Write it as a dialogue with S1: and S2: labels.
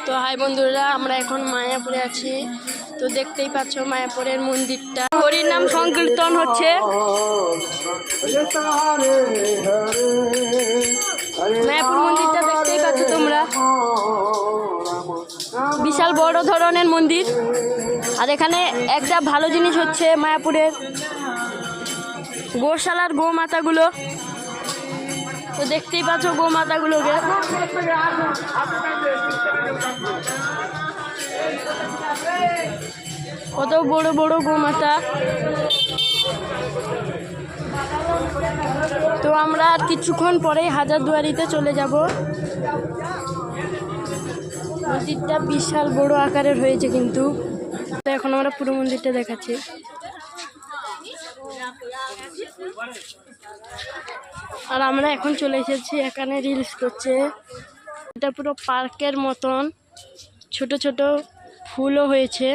S1: তো হাই বন্ধুরা, আমরা এখন মায়াপুরে আছি। তো দেখতেই পাচ্ছ মায়াপুরের মন্দিরটা, হরির নাম সংকীর্তন হচ্ছে। মায়াপুর মন্দিরটা দেখতেই পাচ্ছ তোমরা, বিশাল বড় ধরনের মন্দির। আর এখানে একটা ভালো জিনিস হচ্ছে মায়াপুরের গোশালার গোমাতাগুলো। তো দেখতেই পাচ্ছ গোমাতাগুলোকে। কত বড় বড় গোমাতা। তো আমরা আর কিছুক্ষণ পরেই হাজারদুয়ারিতে চলে যাব। মন্দিরটা বিশাল বড় আকারের হয়েছে কিন্তু। তো এখন আমরা পুরো মন্দিরটা দেখাচ্ছি। আর আমরা এখন চলে এসেছি, এখানে রিলস করছে। এটা পুরো পার্কের মতন, ছোট ছোট ফুলও হয়েছে।